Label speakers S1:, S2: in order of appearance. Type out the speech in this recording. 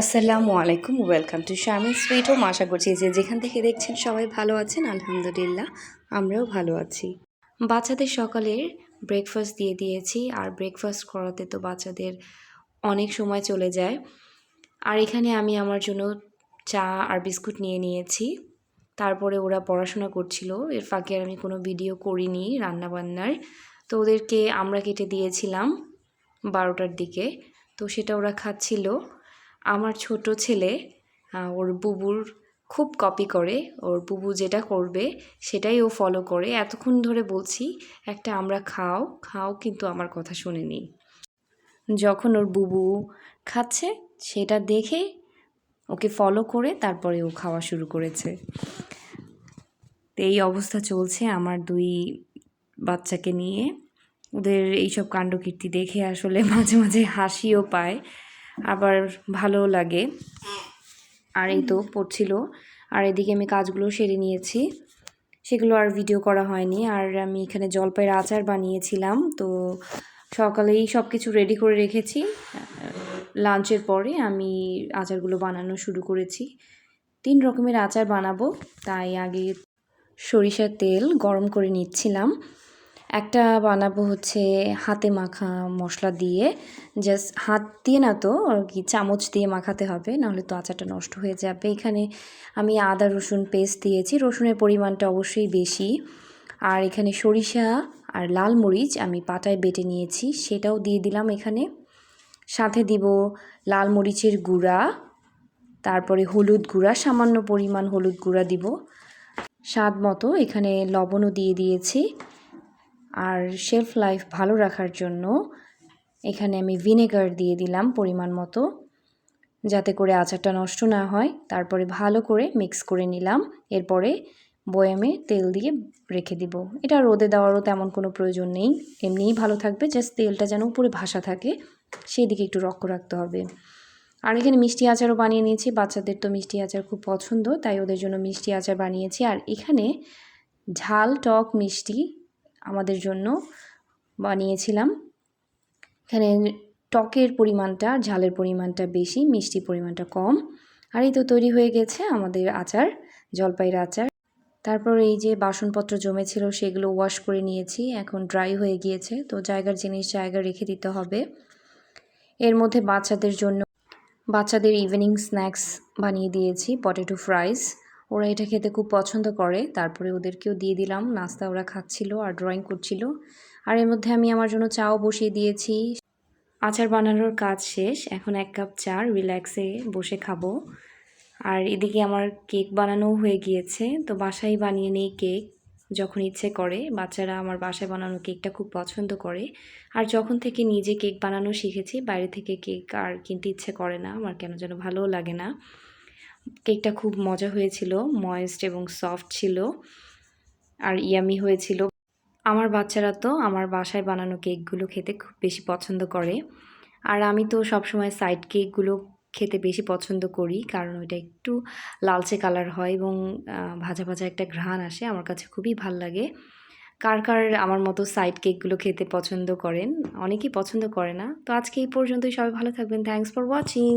S1: আসসালামু আলাইকুম, welcome to Shamin sweet home. আশা করছি যে যেখান থেকে দেখছেন সবাই ভালো আছেন। আলহামদুলিল্লাহ, আমরাও ভালো আছি। বাচ্চাদের সকালের ব্রেকফাস্ট দিয়ে দিয়েছি, আর ব্রেকফাস্ট করাতে তো বাচ্চাদের অনেক সময় চলে যায়। আর এখানে আমি আমার জন্য চা আর বিস্কুট নিয়ে নিয়েছি। তারপরে ওরা পড়াশোনা করছিল, এর ফাঁকে আমি কোনো ভিডিও করিনি রান্নাবান্নার। তো ওদেরকে আমরা কেটে দিয়েছিলাম 12টার দিকে, তো সেটা ওরা খাচ্ছিল। আমার ছোট ছেলে ওর বুবুর খুব কপি করে, ওর বুবু যেটা করবে সেটাই ও ফলো করে। এতক্ষণ ধরে বলছি একটা আমরা খাও খাও, কিন্তু আমার কথা শোনেনি। যখন ওর বুবু খাচ্ছে সেটা দেখে ওকে ফলো করে তারপরে ও খাওয়া শুরু করেছে। এই অবস্থা চলছে আমার দুই বাচ্চাকে নিয়ে। ওদের এইসব কাণ্ডকীর্তি দেখে আসলে মাঝে মাঝে হাসিও পায়, আবার ভালোও লাগে। আর এই তো পড়ছিল, আর এদিকে আমি কাজগুলো সেরে নিয়েছি, সেগুলো আর ভিডিও করা হয়নি। আর আমি এখানে জলপাইয়ের আচার বানিয়েছিলাম, তো সকালেই সব কিছু রেডি করে রেখেছি। লাঞ্চের পরে আমি আচারগুলো বানানো শুরু করেছি। 3 রকমের আচার বানাবো, তাই আগে সরিষার তেল গরম করে নিচ্ছিলাম। একটা বানাবো হচ্ছে হাতে মাখা মশলা দিয়ে, জাস্ট হাত দিয়ে না তো আর কি, চামচ দিয়ে মাখাতে হবে, নাহলে তো আচারটা নষ্ট হয়ে যাবে। এখানে আমি আদা রসুন পেস্ট দিয়েছি, রসুনের পরিমাণটা অবশ্যই বেশি। আর এখানে সরিষা আর লাল মরিচ আমি পাটায় বেটে নিয়েছি, সেটাও দিয়ে দিলাম এখানে। সাথে দিব লাল মরিচের গুঁড়া, তারপরে হলুদ গুঁড়া, সামান্য পরিমাণ হলুদ গুঁড়া দিব, স্বাদ মতো এখানে লবণও দিয়ে দিয়েছি। আর শেলফ লাইফ ভালো রাখার জন্য এখানে আমি ভিনেগার দিয়ে দিলাম পরিমাণ মতো, যাতে করে আচারটা নষ্ট না হয়। তারপরে ভালো করে মিক্স করে নিলাম। এরপরে বয়ামে তেল দিয়ে রেখে দিব। এটা রোদে দেওয়ারও তেমন কোনো প্রয়োজন নেই, এমনিই ভালো থাকবে, জাস্ট তেলটা যেন উপরে ভাসা থাকে সেই দিকে একটু লক্ষ্য রাখতে হবে। আর এখানে মিষ্টি আচারও বানিয়ে নিয়েছি, বাচ্চাদের তো মিষ্টি আচার খুব পছন্দ, তাই ওদের জন্য মিষ্টি আচার বানিয়েছি। আর এখানে ঝাল টক মিষ্টি আমাদের জন্য বানিয়েছিলাম। এখানে টকের পরিমাণটা, ঝালের পরিমাণটা বেশি, মিষ্টির পরিমাণটা কম। আর এই তো তৈরি হয়ে গেছে আমাদের আচার, জলপাইয়ের আচার। তারপর এই যে বাসনপত্র জমেছিল সেগুলো ওয়াশ করে নিয়েছি, এখন ড্রাই হয়ে গিয়েছে, তো জায়গার জিনিস জায়গায় রেখে দিতে হবে। এর মধ্যে বাচ্চাদের ইভিনিং স্ন্যাক্স বানিয়ে দিয়েছি, পটেটো ফ্রাইস। ওরা এটা খেতে খুব পছন্দ করে, তারপরে ওদেরকেও দিয়ে দিলাম নাস্তা, ওরা খাচ্ছিল আর ড্রয়িং করছিল। আর এর মধ্যে আমি আমার জন্য চাও বসিয়ে দিয়েছি। আচার বানানোর কাজ শেষ, এখন 1 কাপ চা রিল্যাক্সে বসে খাবো। আর এদিকে আমার কেক বানানোও হয়ে গিয়েছে, তো বাসায় বানিয়ে নেই কেক যখন ইচ্ছে করে। বাচ্চারা আমার বাসায় বানানো কেকটা খুব পছন্দ করে। আর যখন থেকে নিজে কেক বানানো শিখেছি, বাইরে থেকে কেক আর কিনতে ইচ্ছে করে না, আমার কেন যেন ভালোও লাগে না। কেকটা খুব মজা হয়েছিল, ময়েস্ট এবং সফট ছিল আর ইয়ামি হয়েছিল। আমার বাচ্চারা তো আমার বাসায় বানানো কেকগুলো খেতে খুব বেশি পছন্দ করে। আর আমি তো সবসময় সাইড কেকগুলো খেতে বেশি পছন্দ করি, কারণ ওইটা একটু লালচে কালার হয় এবং ভাজা ভাজা একটা ঘ্রাণ আসে, আমার কাছে খুবই ভাল লাগে। কার কার আমার মতো সাইড কেকগুলো খেতে পছন্দ করেন, অনেকেই পছন্দ করে না। তো আজকে এই পর্যন্তই, সবাই ভালো থাকবেন। Thanks for watching.